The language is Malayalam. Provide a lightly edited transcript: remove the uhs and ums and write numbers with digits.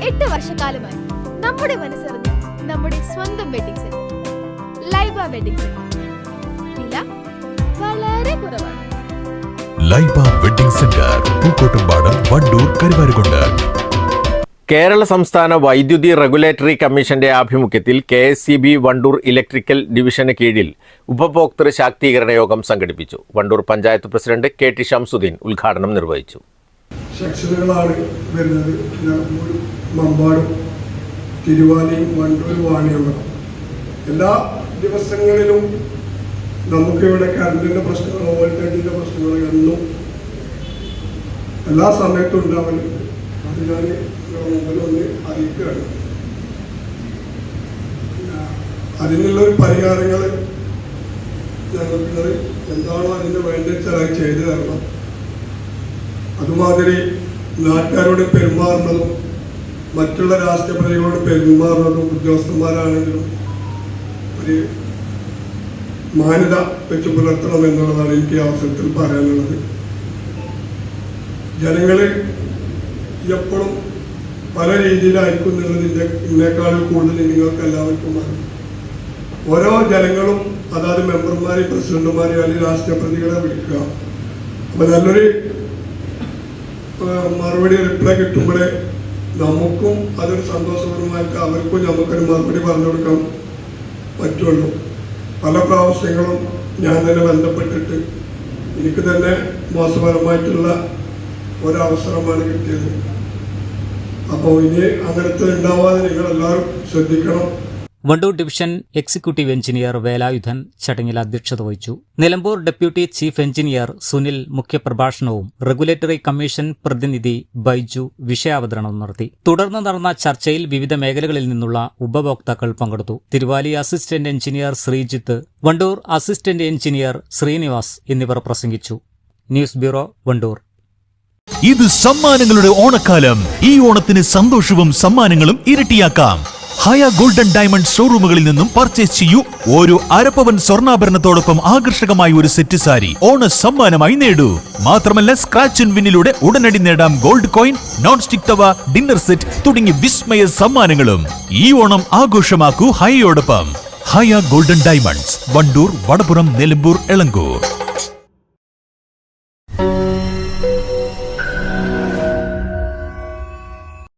8 വർഷക്കാലമായി നമ്മുടെ മനസ്സറിഞ്ഞ് നമ്മുടെ സ്വന്തം wedding centre Laiba wedding centre. വില വളരെ കുറവാണ്. Laiba wedding centre, Pookkottumpadam, Wandoor, Karuvarakundu. കേരള സംസ്ഥാന വൈദ്യുതി റെഗുലേറ്ററി കമ്മീഷന്റെ ആഭിമുഖ്യത്തിൽ KSEB വണ്ടൂർ ഇലക്ട്രിക്കൽ ഡിവിഷന് കീഴിൽ ഉപഭോക്തൃ ശാക്തീകരണ യോഗം സംഘടിപ്പിച്ചു. വണ്ടൂർ പഞ്ചായത്ത് പ്രസിഡന്റ് KT ഷംസുദ്ദീൻ ഉദ്ഘാടനം നിർവഹിച്ചു. സെക്ഷനുകളാണ് വരുന്നത്. മമ്പാടും തിരുവാലിയും വണ്ടൂർ വാണിയമ്പലം. എല്ലാ ദിവസങ്ങളിലും നമുക്കിവിടെ കറണ്ടിൻ്റെ പ്രശ്നങ്ങളോ വോൾട്ടേജിൻ്റെ പ്രശ്നങ്ങളോ എന്നും എല്ലാ സമയത്തും ഉണ്ടാവുന്നുണ്ട്. അത് ഞാൻ മുമ്പിൽ ഒന്ന് അറിയിക്കുകയാണ്. അതിനുള്ളൊരു പരിഹാരങ്ങൾ ഞങ്ങൾക്ക് എന്താണോ അതിന് വേണ്ടിച്ചാൽ ചെയ്തു തരണം. അതുമാതിരി നാട്ടുകാരോട് പെരുമാറുന്നതും മറ്റുള്ള രാഷ്ട്രീയപ്രതികളോട് പെരുമാറുന്നതും ഉദ്യോഗസ്ഥന്മാരാണെങ്കിലും ഒരു മാന്യത വെച്ച് പുലർത്തണം എന്നുള്ളതാണ് എനിക്ക് അവസരത്തിൽ പറയാനുള്ളത്. ജനങ്ങൾ എപ്പോഴും പല രീതിയിലായിരിക്കും എന്നുള്ളത് ഇതിനേക്കാളും കൂടുതൽ നിങ്ങൾക്ക് എല്ലാവർക്കും അറിയാം. ഓരോ ജനങ്ങളും അതായത് മെമ്പർമാരെ, പ്രസിഡന്റുമാരെ അല്ലെങ്കിൽ രാഷ്ട്രീയ പ്രതികളെ വിളിക്കുക. അപ്പം നല്ലൊരു മറുപടി റിപ്ലൈ കിട്ടുമ്പോഴേ നമുക്കും അതൊരു സന്തോഷപരമായിട്ട് അവർക്കും നമുക്കൊരു മറുപടി പറഞ്ഞു കൊടുക്കാൻ പറ്റുള്ളൂ. പല പ്രാവശ്യങ്ങളും ഞാൻ തന്നെ ബന്ധപ്പെട്ടിട്ട് എനിക്ക് തന്നെ മോശപരമായിട്ടുള്ള ഒരവസരമാണ് കിട്ടിയത്. അപ്പോൾ ഇനി അങ്ങനത്തെ ഉണ്ടാവാതെ നിങ്ങളെല്ലാവരും ശ്രദ്ധിക്കണം. Wandoor division executive engineer Velayudhan ചടങ്ങിൽ അധ്യക്ഷത വഹിച്ചു. Nilambur deputy chief engineer Sunil മുഖ്യപ്രഭാഷണവും റെഗുലേറ്ററി കമ്മീഷൻ പ്രതിനിധി ബൈജു വിഷയാവതരണവും നടത്തി. തുടർന്ന് നടന്ന ചർച്ചയിൽ വിവിധ മേഖലകളിൽ നിന്നുള്ള ഉപഭോക്താക്കൾ പങ്കെടുത്തു. Thiruvali assistant engineer Sreejith, Wandoor assistant engineer Srinivas എന്നിവർ പ്രസംഗിച്ചു. News bureau, Wandoor. ഇത് സമ്മാനങ്ങളുടെ ഓണക്കാലം. ഈ ഓണത്തിന് സന്തോഷവും സമ്മാനങ്ങളും ഇരട്ടിയാക്കാം. ഹയ ഗോൾഡൻ ഡയമണ്ട് ഷോറൂമുകളിൽ നിന്നും പർച്ചേസ് ചെയ്യൂ. ഓരോ അരപ്പവൻ സ്വർണ്ണാഭരണത്തോടൊപ്പം ആകർഷകമായ ഒരു സെറ്റ് സാരി ഓണ സമ്മാനമായി നേടൂ. മാത്രമല്ല, സ്ക്രാച്ച് ആൻഡ് വിന്നിലൂടെ ഉടനടി നേടാം ഗോൾഡ് കോയിൻ, നോൺ സ്റ്റിക് തവ, ഡിന്നർ സെറ്റ് തുടങ്ങിയ വിസ്മയ സമ്മാനങ്ങളും. ഈ ഓണം ആഘോഷമാക്കൂ ഹയയോടൊപ്പം. ഹയ ഗോൾഡൻ ഡയമണ്ട്സ്, വണ്ടൂർ, വടപുറം, നിലമ്പൂർ, എളങ്കൂർ.